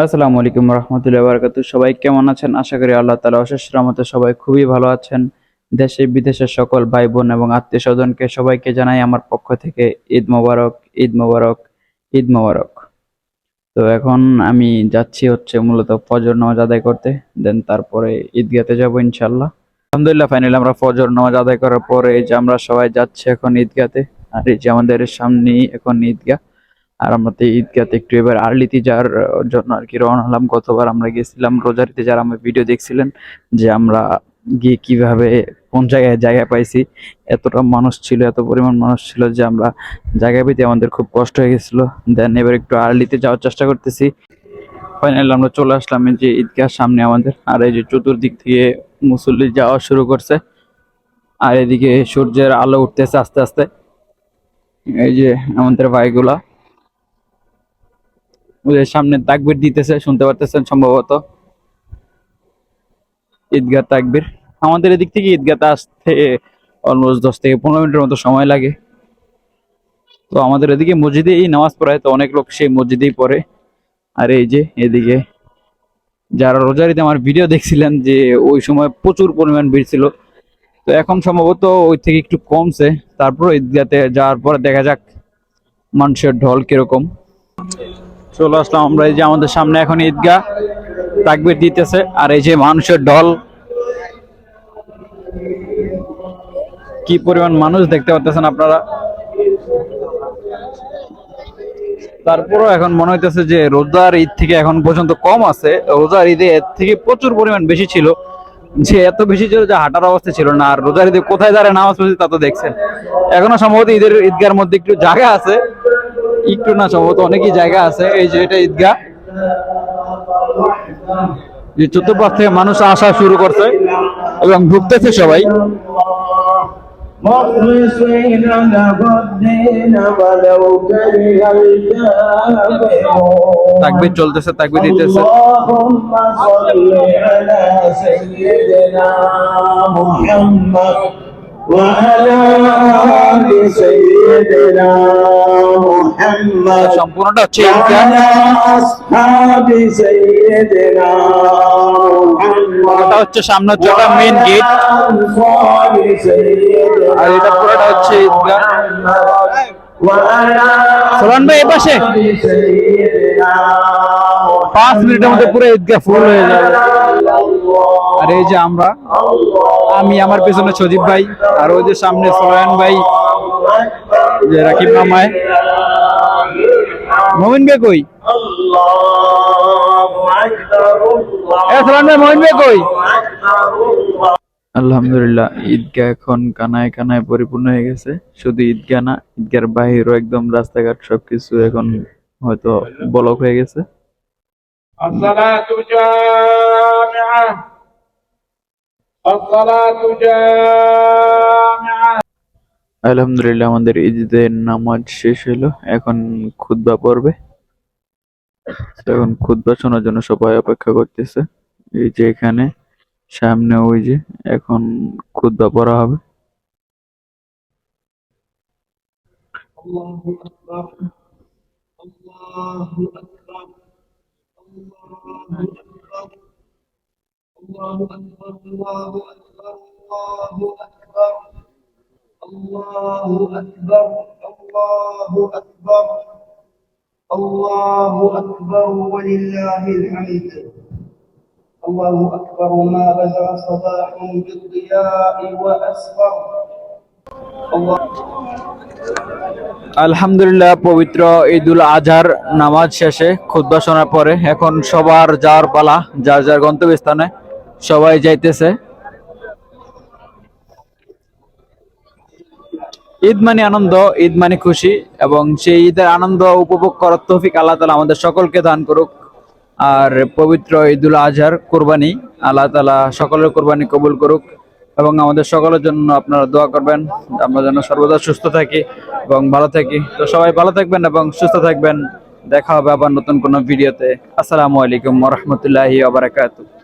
আসসালামু আলাইকুম রহমতুল্লাহ বারাকাতু। সবাই কেমন আছেন? আশা করি আল্লাহ তাআলা অশেষ রহমতে সবাই খুবই ভালো আছেন। দেশে বিদেশের সকল ভাই বোন এবং আত্মীয় স্বজনকে সবাইকে জানাই আমার পক্ষ থেকে ঈদ মোবারক, ঈদ মোবারক, ঈদ মোবারক। তো এখন আমি যাচ্ছি হচ্ছে মূলত ফজর নামাজ আদায় করতে, দেন তারপরে ঈদগাতে যাব ইনশাল্লাহ। আলহামদুলিল্লাহ, ফাইনালি আমরা ফজর নামাজ আদায় করার পরে এই যে আমরা সবাই যাচ্ছি এখন ঈদগাতে। আর এই যে আমাদের সামনেই এখন ঈদগাহ। আর আমরা তো ঈদগাতে একটু এবার আর্লিতে যাওয়ার জন্য আর কি রওনা হলাম। গতবার আমরা গেছিলাম রোজারিতে, যারা আমার ভিডিও দেখছিলেন যে আমরা গিয়ে কিভাবে কোন জায়গায় জায়গা পাইছি। এতটা মানুষ ছিল, এত পরিমাণ মানুষ ছিল যে আমরা জায়গা পেতে আমাদের খুব কষ্ট হয়ে গেছিল। দেন এবার একটু আর্লিতে যাওয়ার চেষ্টা করতেছি। ফাইনালি আমরা চলে আসলাম এই যে ঈদগাহ সামনে আমাদের। আর এই যে চতুর্দিক থেকে মুসল্লি যাওয়া শুরু করছে। আর এদিকে সূর্যের আলো উঠতেছে আস্তে আস্তে। এই যে আমাদের ভাইগুলা ওদের সামনে তাকবীর দিতেছে, শুনতে পারতেছেন সম্ভবত ঈদগাহ তাকবীর। আমাদের এদিক থেকে ঈদগাহতে আসতে অলমোস্ট 10 থেকে 15 মিনিটের মতো সময় লাগে। তো আমাদের এদিকে মসজিদেই নামাজ পড়ায়, তো অনেক লোক সেই মসজিদেই পড়ে। আর এই যে এদিকে যারা রোজারিতে আমার ভিডিও দেখছিলেন যে ওই সময় প্রচুর পরিমাণ ভিড় ছিল, তো এখন সম্ভবত ওই থেকে একটু কমছে। তারপর ঈদগাহতে যাওয়ার পরে দেখা যাক মানুষের ঢল কিরকম। চলে আসলাম আমরা এই যে আমাদের সামনে এখন ঈদগাহ, তাকবীর দিতেছে আর এই যে মানুষের ঢল, কি পরিমাণ মানুষ দেখতে পাচ্ছেন আপনারা। তারপরও এখন মনে হইতেছে যে রোজার ঈদ থেকে এখন পর্যন্ত কম আছে। রোজার ঈদে এর থেকে প্রচুর পরিমাণ বেশি ছিল, যে এত বেশি ছিল যে হাঁটার অবস্থা ছিল না। আর রোজার ঈদে কোথায় দাঁড়ায় নামাজ পড়ছি তা তো দেখছেন। এখনো সম্ভবত ঈদের ঈদগার মধ্যে একটু জায়গা আছে, একটু না সম্ভবত অনেকই জায়গা আছে। এই যে এটা ঈদগাহ, যে চতুর্পাশ থেকে মানুষ আসা শুরু করছে এবং ঢুকতেছে সবাই। مخلصين له الدين ولو كره الكافرون তাকবীর চলতেছে, তাকবীর দিতেছে। اللهم صل على سيدنا محمد وعلى آل سيدنا محمد সম্পূর্ণটা হচ্ছে وعلى أصحاب سيدنا محمد এটা হচ্ছে সামনের যেটা মেইন গেট, أنصار سيدنا আর এটা পুরোটা হচ্ছে ঈদগাহ। সোলান ভাই এই পাশে 5 মিনিটের মধ্যে পুরো ঈদগাহ ফুল হয়ে যাবে। আর এই যে আমি আমার পেছনে সজীব ভাই, আর ওই যে সামনে সোলায়ন ভাই, যে রাকিব মামায়। মোমিন ভাই কই? সোলান ভাই, মোমিন ভাই কই? আলহামদুলিল্লাহ, ঈদগাহ এখন কানায় কানায় পরিপূর্ণ হয়ে গেছে। শুধু ঈদগাহ না, ঈদগাহর বাহিরও একদম রাস্তাঘাট সবকিছু এখন হয়তো ব্লক হয়ে গেছে। الصلاة جامعة الصلاة جامعة আলহামদুলিল্লাহ, আমাদের ঈদের নামাজ শেষ হলো, এখন খুতবা পড়বে। তো এখন খুতবা শোনার জন্য সবাই অপেক্ষা করতেছে। এই যে এখানে সামনে ওই যে এখন খুতবা পড়া হবে। الله أكبر الله أكبر الله أكبر الله أكبر الله أكبر الله أكبر الله أكبر ولله الحمد الله أكبر ما بزغ صباح بالضياء وأسفر الله আলহামদুলিল্লাহ, পবিত্র ঈদুল আজহার নামাজ শেষে খুতবা শোনার পরে এখন সবার যাওয়ার পালা, যার যার গন্তব্যস্থানে সবাই যাইতেছে। ঈদ মানে আনন্দ, ঈদ মানে খুশি, এবং সেই ঈদের আনন্দ উপভোগ করার তৌফিক আল্লাহ তাআলা আমাদের সকলকে দান করুক। আর পবিত্র ঈদুল আজহার কোরবানি আল্লাহ তাআলা সকলের কোরবানি কবুল করুক, এবং আমাদের সকলের জন্য আপনারা দোয়া করবেন আমরা যেন সর্বদা সুস্থ থাকি এবং ভালো থাকি। তো সবাই ভালো থাকবেন এবং সুস্থ থাকবেন। দেখা হবে আবার নতুন কোনো ভিডিওতে। আসসালামু আলাইকুম ওয়া রাহমাতুল্লাহি ওয়া বারাকাতুহু।